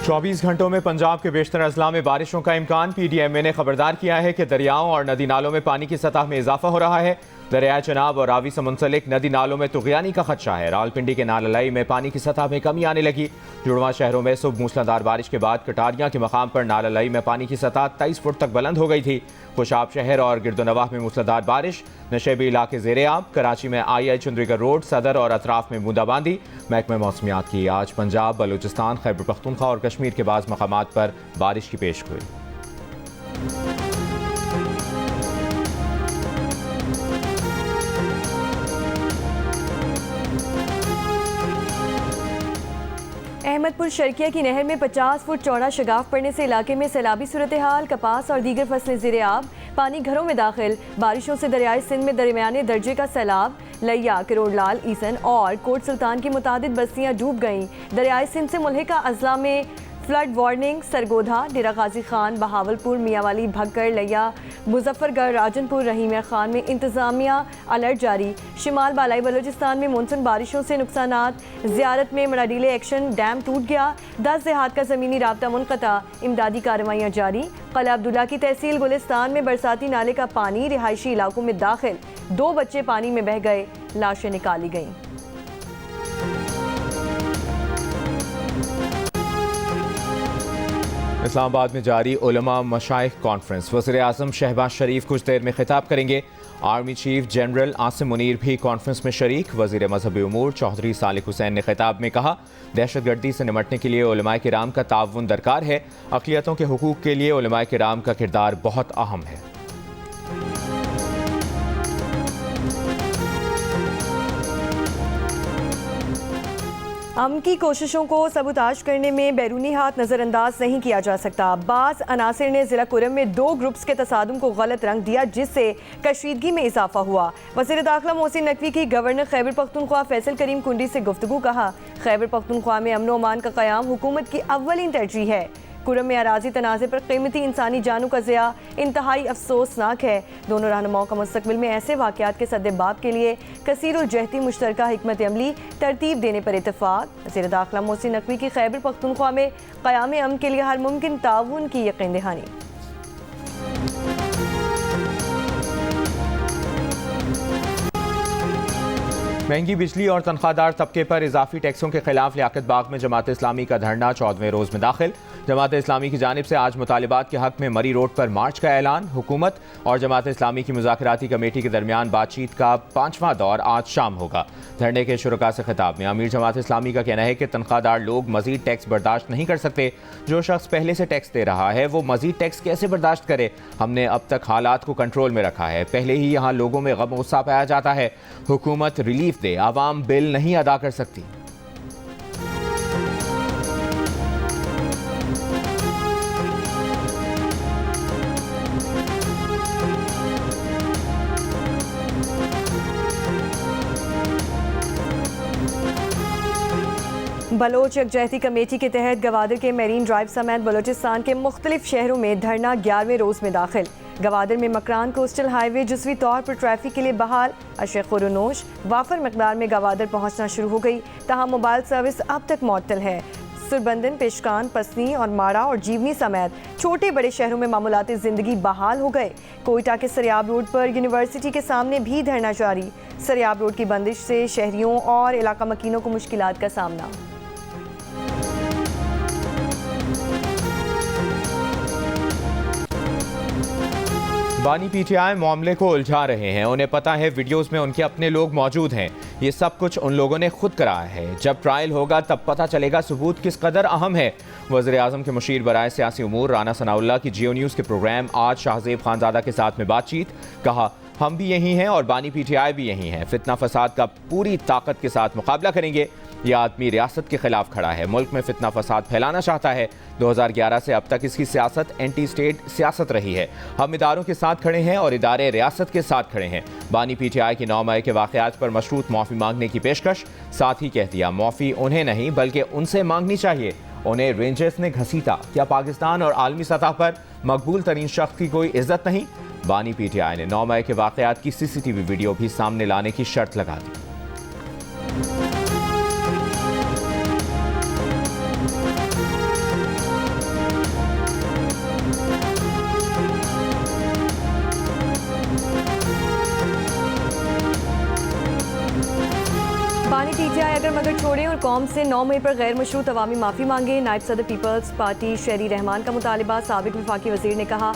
24 घंटों में पंजाब के बेशतर अजला में बारिशों का इम्कान। PDMA ने खबरदार किया है कि दरियाओं और नदी नालों में पानी की सतह में इजाफा हो रहा है। दरियाए चनाब और रावी से मुंसलिक नदी नालों में तुगयानी का खदशा है। रावलपिंडी के नाललाई में पानी की सतह में कमी आने लगी। जुड़वा शहरों में सुबह मूसलाधार बारिश के बाद कटारियां के मकाम पर नाललाई में पानी की सतह 23 फुट तक बुलंद हो गई थी। खुशाब शहर और गिरदोनवाह में मूसलाधार बारिश। नशेबी इलाके ज़ेरे आब। कराची में आई चुंदरीगढ़ रोड, सदर और अतराफ में बूंदाबांदी। महकमे मौसमियात की आज पंजाब, बलूचिस्तान, खैबर पख्तूनख्वा और कश्मीर के बाज़ मकामात पर बारिश की पेशगोई। अहमदपुर शर्किया की नहर में 50 फुट चौड़ा शगाफ पड़ने से इलाके में सैलाबी सूरत हाल। कपास और दीगर फसलें ज़ेरे आब। पानी घरों में दाखिल। बारिशों से दरियाई सिंध में दरमियाने दर्जे का सैलाब। लिया, किरोड़लाल, ईसन और कोट सुल्तान की मुतादिद बस्तियां डूब गईं। दरियाई सिंध से मुल्हिका अजला में फ्लड वार्निंग। सरगोधा, डेरा गाजी खान, बहावलपुर, मियाँवाली, भगगढ़, लिया, मुजफ्फरगढ़, राजनपुर, रहीम खान में इंतजामिया अलर्ट जारी। शिमाल बालाई बलूचिस्तान में मानसून बारिशों से नुकसानात। ज़ियारत में मराडीले एक्शन डैम टूट गया। 10 देहात का ज़मीनी राब्ता मुनक़ता। इमदादी कार्रवाइयाँ जारी। क़ला अब्दुल्ला की तहसील गुलिस्तान में बरसाती नाले का पानी रिहायशी इलाकों में दाखिल। 2 बच्चे पानी में बह गए, लाशें निकाली गईं। इस्लामाबाद में जारी उलमा मशाइख कॉन्फ्रेंस। वज़ीर-ए-आज़म शहबाज शरीफ कुछ देर में खिताब करेंगे। Army chief general Asim Munir भी कॉन्फ्रेंस में शरीक। वज़ीर मजहबी उमूर चौधरी सालिक हुसैन ने खिताब में कहा, दहशतगर्दी से निमटने के लिए उलमाए किराम का ताउन दरकार है। अक़लियतों के हुकूक के लिए उलमाए किराम का किरदार बहुत अहम है। अमन की कोशिशों को सबूताज करने में बैरूनी हाथ नज़रअंदाज नहीं किया जा सकता। बाज़ अनासिर ने ज़िला कुरम में 2 ग्रुप्स के तसादुम को गलत रंग दिया, जिससे कशीदगी में इजाफा हुआ। वज़ीर दाखिला मोहसिन नकवी की गवर्नर खैबर पख्तूनख्वा फैसल करीम कुंडी से गुफ्तगू। कहा, खैबर पख्तूनख्वा में अमन व अमान का क़याम हुकूमत की अव्वलीन तरजीह है। कुरम में अराजी तनाज़े पर कीमती इंसानी जानों का ज़िया इंतहाई अफसोसनाक है। दोनों रहनुमाओं का मुस्तक़बिल में ऐसे वाक़यात के सद्देबाब के लिए कसीरुल जहती मुश्तरका हिकमत अमली तरतीब देने पर इत्तफ़ाक़। वज़ीर दाखिला मोहसिन नकवी की खैबर पख्तूनख्वा में क़याम अमन के लिए हर मुमकिन ताउन की यकीन दहानी। महंगी बिजली और तनख्वाहदार तबके पर इजाफी टैक्सों के खिलाफ लियाकत बाग में जमात इस्लामी का धरना 14वें रोज़ में दाखिल। जमात इस्लामी की जानिब से आज मुतालिबात के हक में मरी रोड पर मार्च का ऐलान। हुकूमत और जमात इस्लामी की मुज़ाकराती कमेटी के दरमियान बातचीत का 5वां दौर आज शाम होगा। धरने के शुरका से खिताब में अमीर जमात इस्लामी का कहना है कि तनख्वाहदार लोग मजीद टैक्स बर्दाश्त नहीं कर सकते। जो शख्स पहले से टैक्स दे रहा है वो मजीद टैक्स कैसे बर्दाश्त करे। हमने अब तक हालात को कंट्रोल में रखा है। पहले ही यहाँ लोगों में गम गुस्सा पाया जाता है। हुकूमत रिलीफ दे, आवाम बिल नहीं अदा कर सकती। बलोच यकजहती कमेटी के तहत गवादर के मेरीन ड्राइव समेत बलोचिस्तान के मुख्तलिफ शहरों में धरना 11वें रोज़ में दाखिल। गवादर में मकरान कोस्टल हाईवे जुज़वी तौर पर ट्रैफिक के लिए बहाल। अशे खुरुनोश वाफर मकदार में गवादर पहुँचना शुरू हो गई, तहां मोबाइल सर्विस अब तक मुअत्तल है। सुरबंदन, पेशकान, पसनी और माड़ा और जीवनी समेत छोटे बड़े शहरों में मामूलाती ज़िंदगी बहाल हो गए। कोयटा के सरियाब रोड पर यूनिवर्सिटी के सामने भी धरना जारी। सरियाब रोड की बंदिश से शहरियों और इलाका मकीनों को मुश्किलात का सामना। बानी PTI मामले को उलझा रहे हैं। उन्हें पता है वीडियोस में उनके अपने लोग मौजूद हैं। ये सब कुछ उन लोगों ने खुद कराया है। जब ट्रायल होगा तब पता चलेगा सबूत किस कदर अहम है। वज़ीर-ए-आज़म के मुशीर बराए सियासी उमूर राना सनाउल्लाह की जियो न्यूज़ के प्रोग्राम आज शाहज़ेब खानज़ादा के साथ में बातचीत। कहा, हम भी यही हैं और बानी PTI भी यही हैं। फितना फसाद का पूरी ताकत के साथ मुकाबला करेंगे। यह आदमी रियासत के खिलाफ खड़ा है, मुल्क में फितना फसाद फैलाना चाहता है। 2011 से अब तक इसकी सियासत एंटी स्टेट सियासत रही है। हम इदारों के साथ खड़े हैं और इदारे रियासत के साथ खड़े हैं। बानी PTI की 9 मई के वाक़यात पर मशरूत माफ़ी मांगने की पेशकश। साथ ही कह दिया, माफ़ी उन्हें नहीं बल्कि उनसे मांगनी चाहिए। उन्हें रेंजर्स ने घसीटा। क्या पाकिस्तान और आलमी सतह पर मकबूल तरीन शख्स की कोई इज्जत नहीं? बानी PTI ने 9 मई के वाक़यात की CCTV वीडियो भी सामने लाने की शर्त लगा दी। बानी पीटीआई अगर मगर छोड़ें और कौम से 9 मई पर गैर मशरूत अवामी माफ़ी मांगे। नायब सदर पीपल्स पार्टी शहरी रहमान का मुतालिबा। साबिक वफाकी वजीर ने कहा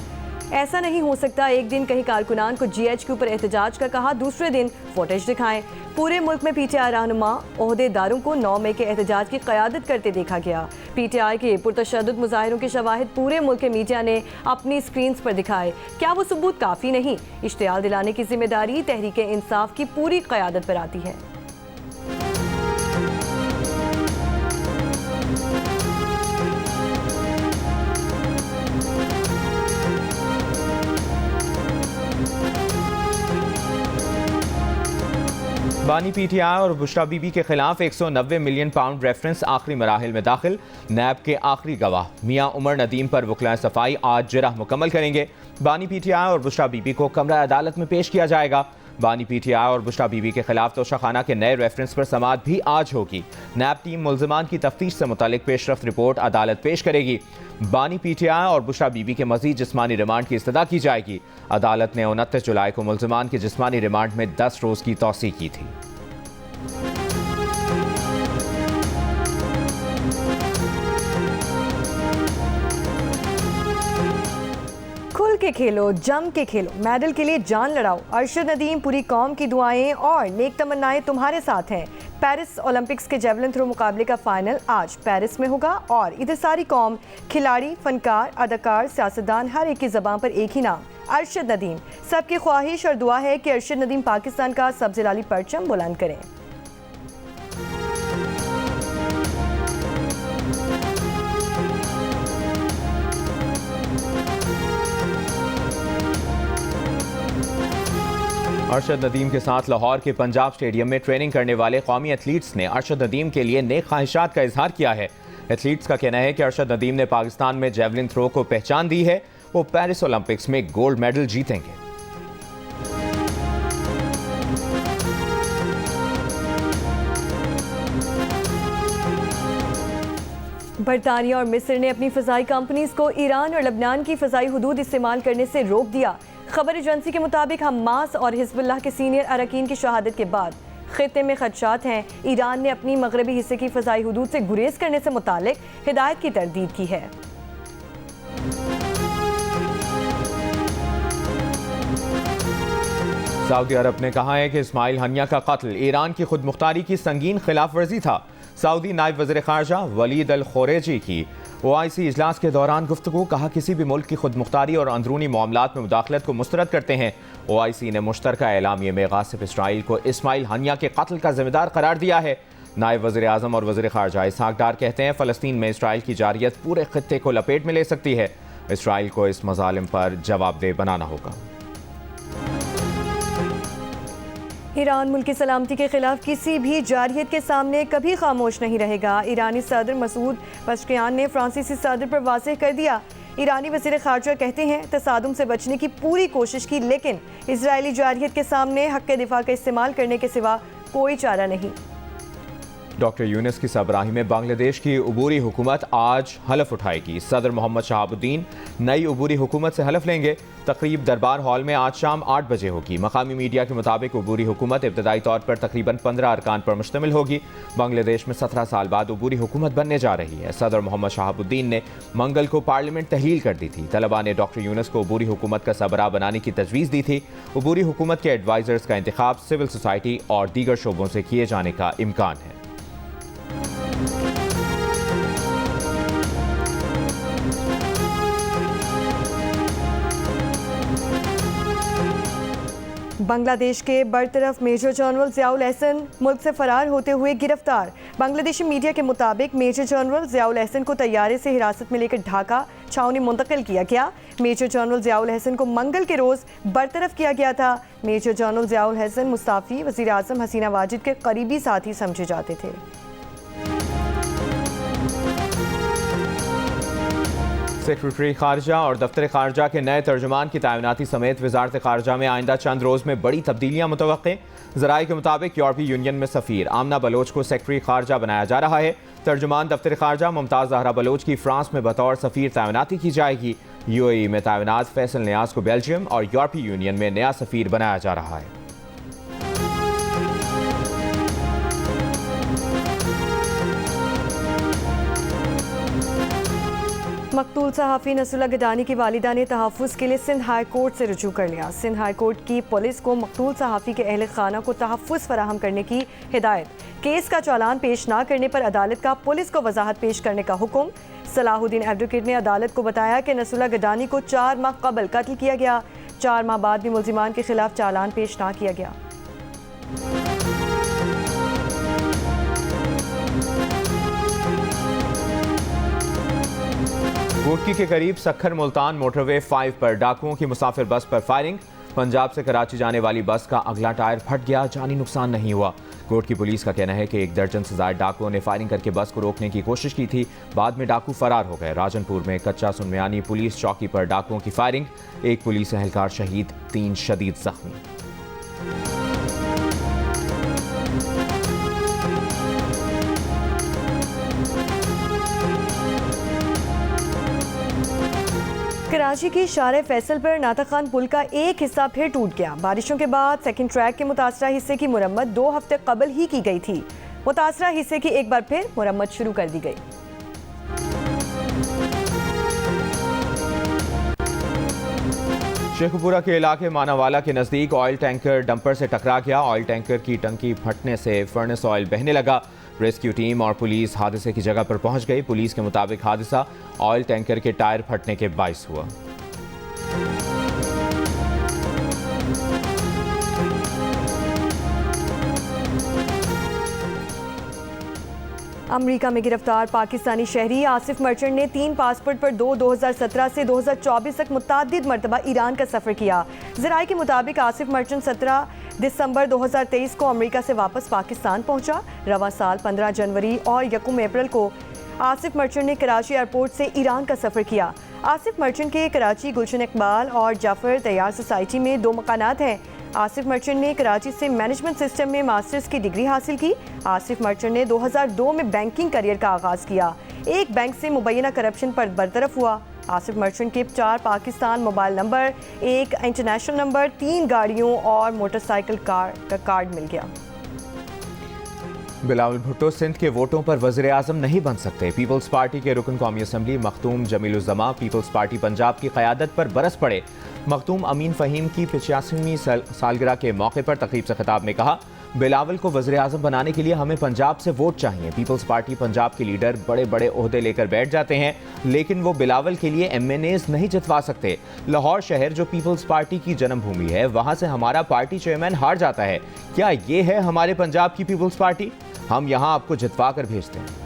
ऐसा नहीं हो सकता, एक दिन कहीं कारकुनान को GHQ पर एहतजाज का कहा, दूसरे दिन फुटेज दिखाएं। पूरे मुल्क में पीटीआई रहनुमा ओहदेदारों को 9 मई के एहतजाज की क़यादत करते देखा गया। पीटीआई के पुरतशद्दुद मुजाहिरों के शवाहिद पूरे मुल्क के मीडिया ने अपनी स्क्रीन पर दिखाए। क्या वो सबूत काफ़ी नहीं? इश्तियाल दिलाने की जिम्मेदारी तहरीक इंसाफ की पूरी क़यादत पर आती है। बानी पीटीआई और बुशरा बीबी के खिलाफ 190 मिलियन पाउंड रेफरेंस आखिरी मराहिल में दाखिल। नैब के आखिरी गवाह मियां उमर नदीम पर वकला सफाई आज जिरह मुकम्मल करेंगे। बानी पीटीआई और बुशरा बीबी को कमरा अदालत में पेश किया जाएगा। बानी पीटीआई और बुशरा बीबी के खिलाफ तोशाखाना के नए रेफरेंस पर समाअत भी आज होगी। नैब टीम मुल्ज़िमान की तफ्तीश से मुतालिक पेशरफ्त रिपोर्ट अदालत पेश करेगी। बानी पीटीआई और बुशरा बीबी के मजीद जिस्मानी रिमांड की इस्तदा की जाएगी। अदालत ने 29 जुलाई को मुल्ज़िमान के जिस्मानी रिमांड में 10 रोज़ की तौसीह की थी। खुल के खेलो, जम के खेलो, मेडल के लिए जान लड़ाओ। अरशद नदीम, पूरी कौम की दुआएं और नेक तमन्नाएं तुम्हारे साथ हैं। पेरिस ओलंपिक्स के जेवलिन थ्रो मुकाबले का फाइनल आज पेरिस में होगा और इधर सारी कौम, खिलाड़ी, फनकार, अदाकार, सियासतदान, हर एक की ज़बान पर एक ही नाम, अरशद नदीम। सबकी ख्वाहिश और दुआ है कि अरशद नदीम पाकिस्तान का सब्ज़ लाली परचम बुलंद करें। अरशद नदीम के साथ लाहौर के पंजाब स्टेडियम में ट्रेनिंग करने वाले कौमी एथलीट्स ने अरशद नदीम के लिए नेक ख्वाहिशात का इजहार किया है। एथलीट्स का कहना है कि अरशद नदीम ने पाकिस्तान में जेवलिन थ्रो को पहचान दी है। वो पेरिस ओलंपिक्स में गोल्ड मेडल जीतेंगे। बरतानिया और मिस्र ने अपनी फ़ज़ाई कंपनीज को ईरान और लबनान की फ़ज़ाई हुदूद इस्तेमाल करने से रोक दिया। खबर एजेंसी के मुताबिक हमास और हिज़्बुल्लाह के सीनियर अरकान की शहादत के बाद खित्ते में खदशात हैं। ईरान ने अपनी मगरबी हिस्से की फ़ज़ाई हुदूद से गुरेज करने से मुतालिक हिदायत की तरदीद की है। सऊदी अरब ने कहा है कि इस्माइल हनिया का कत्ल ईरान की खुद मुख्तारी की संगीन खिलाफ वर्जी था। सऊदी नायब वज़ीर ख़ारजा वलीद अल खुरैशी की OIC इजलास के दौरान गुफ्तगू, कहा किसी भी मुल्क की खुद मुख्तारी और अंदरूनी मामलात में मुदाखलत को मुस्तरद करते हैं। OIC ने मुश्तरका एलामिये में गासिब इसराइल को इस्माइल हनिया के कत्ल का जिम्मेदार करार दिया है। नायब वज़ीर आज़म और वज़ीर ख़ारजा इसहाक डार कहते हैं फ़लस्तीन में इसराइल की जारियत पूरे खित्ते को लपेट में ले सकती है। इसराइल को इस मज़ालिम पर जवाबदेह बनाना होगा। ईरान मुल्क की सलामती के खिलाफ किसी भी जारहियत के सामने कभी खामोश नहीं रहेगा। ईरानी सदर मसूद पज़ेश्कियान ने फ्रांसीसी सदर पर वाज़ेह कर दिया। ईरानी वज़ीर ख़ारजा कहते हैं तसादुम से बचने की पूरी कोशिश की, लेकिन इजरायली जारहियत के सामने हक़ दिफा का इस्तेमाल करने के सिवा कोई चारा नहीं। डॉक्टर यूनुस की सरबराही में बांग्लादेश की अबूरी हुकूमत आज हलफ उठाएगी। सदर मोहम्मद शहाबुद्दीन नई अबूरी हुकूमत से हलफ लेंगे। तकरीब दरबार हॉल में आज शाम 8 बजे होगी। मकामी मीडिया के मुताबिक अबूरी हुकूमत इब्तदाई तौर पर तकरीबन 15 अरकान पर मुश्तमिल होगी। बांग्लादेश में 17 साल बाद अबूरी हुकूमत बनने जा रही है। सदर मोहम्मद शहाबुद्दीन ने मंगल को पार्लियामेंट तहलील कर दी थी। तलबा ने डॉक्टर यूनुस को अबूरी हुकूमत का सरबराह बनाने की तजवीज़ दी थी। अबूरी हुकूमत के एडवाइजर्स का इंतखाब सिविल सोसाइटी और दीगर शोबों से किए जाने का इम्कान है। बांग्लादेश के बरतरफ मेजर जनरल ज़ियाउल एहसन मुल्क से फरार होते हुए गिरफ्तार। बांग्लादेशी मीडिया के मुताबिक मेजर जनरल ज़ियाउल एहसन को तैयारे से हिरासत में लेकर ढाका छावनी मुंतकिल किया गया। मेजर जनरल ज़ियाउल एहसन को मंगल के रोज़ बरतरफ किया गया था। मेजर जनरल ज़ियाउल एहसन मुस्ताफ़ी वज़ीर आज़म हसीना वाजिद के करीबी साथी समझे जाते थे। सेक्रेटरी खारजा और दफ्तर खारजा के नए तर्जुमान की तैनाती समेत वजारत खारजा में आइंदा चंद रोज़ में बड़ी तब्दीलियाँ मुतवक्के। ज़राए के मुताबिक यूरोपीय यूनियन में सफ़ीर आमना बलोच को सेक्रेटरी खारजा बनाया जा रहा है। तर्जुमान दफ्तर खारजा मुमताज़ ज़हरा बलोच की फ्रांस में बतौर सफ़ीर तैनाती की जाएगी। UAE में तैनात फैसल नियाज को बेल्जियम और यूरोपीय यूनियन में नया सफ़ीर बनाया जा रहा है। मकतूल सहाफ़ी नसरुल्लाह गडानी की वालिदा ने तहफ़्फ़ुज़ के लिए सिंध हाई कोर्ट से रुजू कर लिया। सिंध हाई कोर्ट की पुलिस को मकतूल सहाफ़ी के अहल खाना को तहफ़्फ़ुज़ फराहम करने की हिदायत। केस का चालान पेश ना करने पर अदालत का पुलिस को वजाहत पेश करने का हुक्म। सलाहुद्दीन एडवोकेट ने अदालत को बताया कि नसरुल्लाह गडानी को 4 माह कबल कत्ल किया गया। 4 माह बाद भी मुल्जिमान के खिलाफ चालान पेश ना किया गया। कोटकी के करीब सखर मुल्तान मोटरवे 5 पर डाकुओं की मुसाफिर बस पर फायरिंग। पंजाब से कराची जाने वाली बस का अगला टायर फट गया, जानी नुकसान नहीं हुआ। कोटकी पुलिस का कहना है कि 1 दर्जन से ज्यादा डाकुओं ने फायरिंग करके बस को रोकने की कोशिश की थी, बाद में डाकू फरार हो गए। राजनपुर में कच्चा सुनमियानी पुलिस चौकी पर डाकुओं की फायरिंग, 1 पुलिस एहलकार शहीद, 3 शदीद जख्मी। कराची की शारे फैसल पर नाता खान पुल का एक हिस्सा फिर टूट गया। बारिशों के बाद सेकंड ट्रैक के मुतासरा हिस्से की मुरम्मत 2 हफ्ते कबल ही की गई थी। मुतासरा हिस्से की एक बार फिर मुरम्मत शुरू कर दी गई। शेखपुरा के इलाके मानावाला के नजदीक ऑयल टैंकर डंपर से टकरा गया। ऑयल टैंकर की टंकी फटने से फर्नेस ऑयल बहने लगा। रेस्क्यू टीम और पुलिस हादसे की जगह पर पहुंच गई। पुलिस के मुताबिक हादसा ऑयल टैंकर के टायर फटने के बाइस हुआ। अमेरिका में गिरफ्तार पाकिस्तानी शहरी आसिफ मर्चेंट ने 3 पासपोर्ट पर 2017 से 2024 तक मुतअद्दिद मरतबा ईरान का सफ़र किया। ज़राए के मुताबिक आसिफ मर्चेंट 17 दिसंबर 2023 को अमेरिका से वापस पाकिस्तान पहुंचा। रवा साल 15 जनवरी और 1 अप्रैल को आसिफ मर्चेंट ने कराची एयरपोर्ट से ईरान का सफ़र किया। आसिफ मर्चेंट के कराची गुलशन इकबाल और जाफर तैयार सोसाइटी में 2 मकानात हैं। आसिफ मर्चेंट ने कराची से मैनेजमेंट सिस्टम में मास्टर्स की डिग्री हासिल की। आसिफ मर्चेंट ने 2002 में बैंकिंग करियर का आगाज़ किया। एक बैंक से मुबैना करप्शन पर बरतरफ हुआ। आसिफ मर्चेंट के 4 Pakistan mobile number, 1 international number, 3 गाड़ियों और मोटरसाइकिल कार का कार्ड मिल गया। बिलावल भुट्टो सिंध के वोटों पर वज़ीर आज़म नहीं बन सकते। पीपल्स पार्टी के रुकन कौमी assembly Makhdoom Jamiluzzaman peoples party Punjab की क़यादत पर बरस पड़े। मखतूम अमीन फ़हीम की 85वीं सालगिरह के मौके पर तकरीब से खिताब में कहा, बिलावल को वज़ीर आज़म बनाने के लिए हमें पंजाब से वोट चाहिए। पीपल्स पार्टी पंजाब के लीडर बड़े बड़े ओहदे लेकर बैठ जाते हैं, लेकिन वो बिलावल के लिए MNAs नहीं जितवा सकते। लाहौर शहर जो पीपल्स पार्टी की जन्मभूमि है, वहाँ से हमारा पार्टी चेयरमैन हार जाता है। क्या ये है हमारे पंजाब की पीपल्स पार्टी? हम यहाँ आपको जितवा कर भेजते हैं।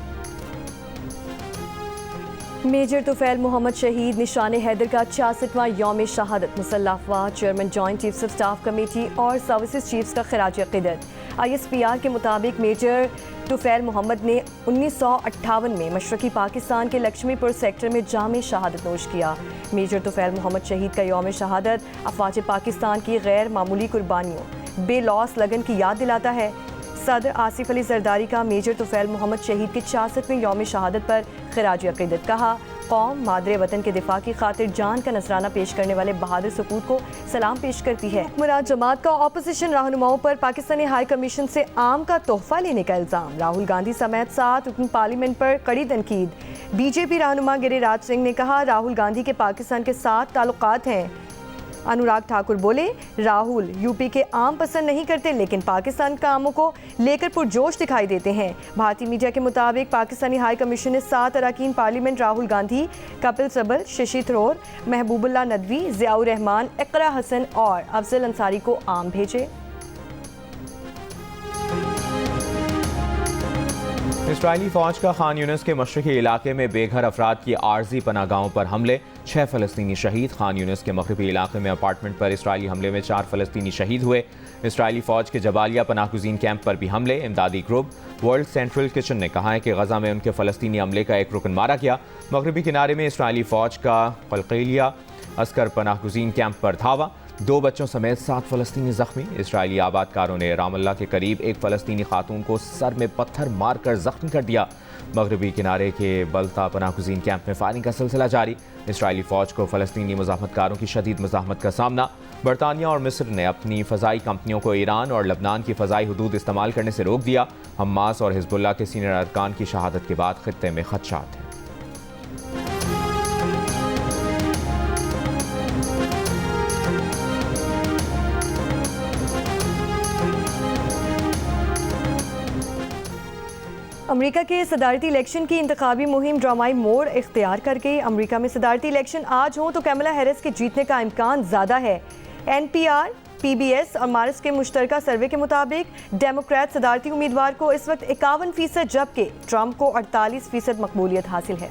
मेजर तुफैल मोहम्मद शहीद निशान हैदर का 66वां यौम शहादत। मुसल्लह अफवाज, chairman joint chiefs of staff committee और सर्विसेज चीफ्स का खिराज अक़ीदत। ISPR के मुताबिक मेजर तुफैल मोहम्मद ने 1958 में मशरकी पाकिस्तान के लक्ष्मीपुर सेक्टर में जाम शहादत नोश किया। मेजर तुफैल मोहम्मद शहीद का यौम शहादत अफवाज पाकिस्तान की गैर मामूली कुर्बानियों, बेलौस लगन की याद दिलाता है। सदर आसिफ अली जरदारी का मेजर तुफैल मोहम्मद शहीद के 66वें यौम शहादत पर खिराज अक़ीदत। कहा, कौम मादरे वतन के दिफा की खातिर जान का नजराना पेश करने वाले बहादुर सपूत को सलाम पेश करती है। मुराद जमात का ऑपोजिशन रहनुमाओं पर पाकिस्तानी हाई कमीशन से आम का तोहफा लेने का इल्ज़ाम। राहुल गांधी समेत 7 रुकन पार्लियामेंट पर कड़ी तनकीद। BJP रहनुमा गिरिराज सिंह ने कहा, राहुल गांधी के पाकिस्तान के साथ ताल्लुकात हैं। अनुराग ठाकुर बोले, राहुल यूपी के आम पसंद नहीं करते, लेकिन पाकिस्तान कामों को लेकर पुरजोश दिखाई देते हैं। भारतीय मीडिया के मुताबिक पाकिस्तानी हाई कमीशन ने 7 अरकान पार्लियामेंट राहुल गांधी, कपिल सिब्बल, शशि थरूर, महबूबुल्लाह नदवी, ज़ियाउर रहमान, इकरा हसन और अफजल अंसारी को आम भेजे। इसराइली फौज का खान यूनिस के मशरकी इलाके में बेघर अफराद की आर्जी पनागाहों पर हमले, 6 फ़लस्तीनी शहीद। खान यूनिस के मगरबी इलाके में अपार्टमेंट पर इसराइली हमले में 4 फ़लस्तीनी शहीद हुए। इसराइली फौज के जबालिया पनाहगुज़ीन कैंप पर भी हमले। इमदादी ग्रुप वर्ल्ड सेंट्रल किचन ने कहा है कि गजा में उनके फ़लस्तीनी हमले का एक रुकन मारा गया। मगरबी किनारे में इसराइली फौज का कलकलिया अस्कर पनाहगुज़ीन कैंप पर धावा, 2 बच्चों समेत 7 फ़लस्तीनी ज़ख्मी। इसराइली आबादकारों ने रामल्ला के करीब एक फ़लस्तीनी खातून को सर में पत्थर मारकर ज़ख्मी कर दिया। मगरबी किनारे के बलता पनाहगुज़ीन कैंप में फायरिंग का सिलसिला जारी। इसराइली फ़ौज को फ़लस्तीनी मुज़ाहमतकारों की शदीद मुज़ाहमत का सामना। बरतानिया और मिस्र ने अपनी फ़ज़ाई कंपनियों को ईरान और लबनान की फ़ज़ाई हदूद इस्तेमाल करने से रोक दिया। हमास और हिज़्बुल्लाह के सीनियर अरकान की शहादत के बाद ख़ित्ते में खदशात हैं। अमेरिका के सदारती इलेक्शन की इंतखाबी मुहिम ड्रामाई मोड़ इख्तियार कर गई। अमेरिका में सदारती इलेक्शन आज हो तो कमला हैरिस के जीतने का इम्कान ज़्यादा है। NPR, PBS और मारिस के मुश्तरका सर्वे के मुताबिक डेमोक्रेट सदारती उम्मीदवार को इस वक्त 51%, जबकि ट्रंप को 48% मकबूलियत हासिल है।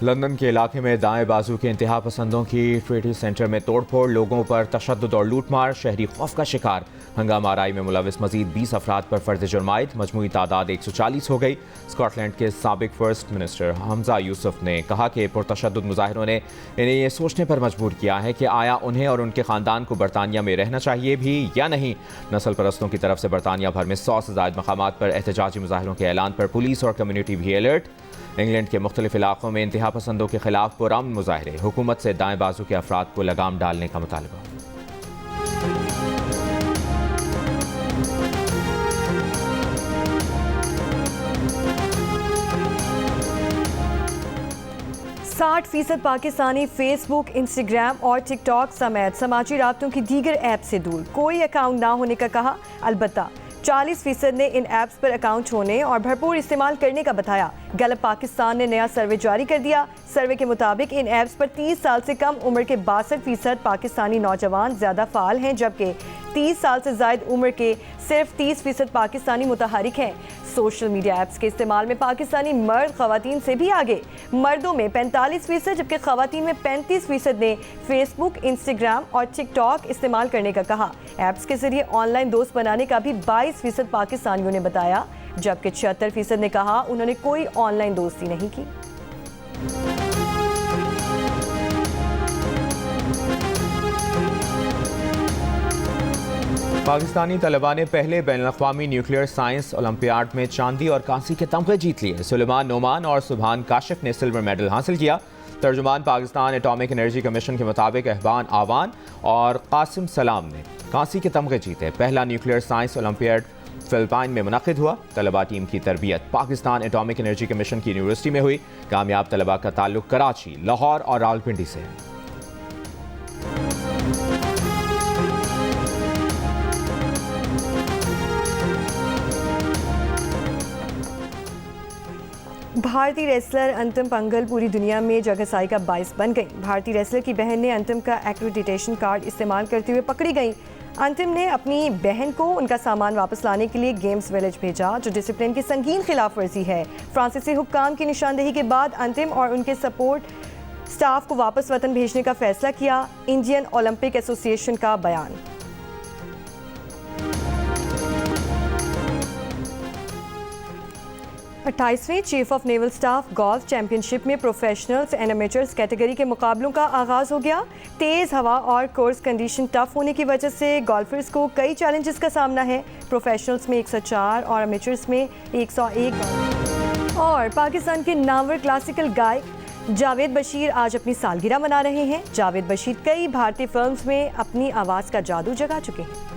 लंदन के इलाके में दाएं बाजू के इंतहा पसंदों की ट्रेडी सेंटर में तोड़फोड़, लोगों पर तशद्दुद और लूटमार, शहरी खौफ का शिकार। हंगामा आराई में मुलविस मजीद 20 अफराद पर फर्द जुर्म आयद, मजमूई तादाद 140 हो गई। स्कॉटलैंड के साबिक फर्स्ट मिनिस्टर हमजा यूसुफ ने कहा कि पुरतशद्दुद मुजाहिरों ने इन्हें ये सोचने पर मजबूर किया है कि आया उन्हें और उनके ख़ानदान को बरतानिया में रहना चाहिए भी या नहीं। नस्ल परस्तों की तरफ से बरतानिया भर में 100 से ज़ायद मकामात पर एहतजाजी मुजाहिरों के ऐलान पर पुलिस और कम्यूनिटी भी अलर्ट। इंग्लैंड के मुख्तलिफ इलाकों में इंतहा पसंदों के खिलाफ पुरअमन मुजाहिरे, हुकूमत से दाएं बाजू के अफराद को लगाम डालने का मुतालबा। %60 पाकिस्तानी फेसबुक, इंस्टाग्राम और टिकटॉक समेत समाजी राब्तों की दीगर ऐप से दूर, कोई अकाउंट ना होने का कहा। अलबत्ता 40% ने इन ऐप्स पर अकाउंट होने और भरपूर इस्तेमाल करने का बताया। गैलप पाकिस्तान ने नया सर्वे जारी कर दिया। सर्वे के मुताबिक इन ऐप्स पर 30 साल से कम उम्र के 62% पाकिस्तानी नौजवान ज़्यादा फ़ाल हैं, जबकि 30 साल से ज़ायद उम्र के सिर्फ 30% पाकिस्तानी मुतहरिक हैं। सोशल मीडिया ऐप्स के इस्तेमाल में पाकिस्तानी मर्द ख़वातीन से भी आगे। मर्दों में 45%, जबकि ख़वातीन में 35% ने फेसबुक, इंस्टाग्राम और टिकटॉक इस्तेमाल करने का कहा। ऐप्स के जरिए ऑनलाइन दोस्त बनाने का भी 22% पाकिस्तानियों ने बताया, जबकि 76% ने कहा उन्होंने कोई ऑनलाइन दोस्ती नहीं की। पाकिस्तानी तलबा ने पहले बैनुल-अक़वामी न्यूक्लियर साइंस ओलंपियाड में चांदी और कांसी के तमगे जीत लिए। सुलेमान नोमान और सुबहान काशिफ ने सिल्वर मेडल हासिल किया। तर्जुमान पाकिस्तान एटॉमिक एनर्जी कमीशन के मुताबिक अहबान आवान और कासिम सलाम ने कांसी के तमगे जीते। पहला न्यूक्लियर साइंस ओलंपियाड फिलिपाइन में मुनक़िद हुआ। तलबा टीम की तरबियत पाकिस्तान एटॉमिक एनर्जी कमीशन की यूनिवर्सिटी में हुई। कामयाब तलबा का ताल्लुक कराची, लाहौर और रावलपिंडी से है। भारतीय रेसलर अंतिम पंघल पूरी दुनिया में जगहसाई का बाइस बन गई। भारतीय रेसलर की बहन ने अंतिम का एक्रेडिटेशन कार्ड इस्तेमाल करते हुए पकड़ी गई। अंतिम ने अपनी बहन को उनका सामान वापस लाने के लिए गेम्स विलेज भेजा, जो डिसिप्लिन की संगीन खिलाफ वर्जी है। फ्रांसीसी हुक्काम की निशानदेही के बाद अंतिम और उनके सपोर्ट स्टाफ को वापस वतन भेजने का फैसला किया। इंडियन ओलंपिक एसोसिएशन का बयान। अट्ठाईसवीं chief of naval staff golf championship में प्रोफेशनल्स एंड एमेचर्स कैटेगरी के मुकाबलों का आगाज़ हो गया। तेज़ हवा और कोर्स कंडीशन टफ होने की वजह से गोल्फर्स को कई चैलेंजेस का सामना है। प्रोफेशनल्स में 104 और एमेचर्स में 101। और पाकिस्तान के नामवर क्लासिकल गायक जावेद बशीर आज अपनी सालगिरह मना रहे हैं। जावेद बशीर कई भारतीय फिल्म्स में अपनी आवाज़ का जादू जगा चुके हैं।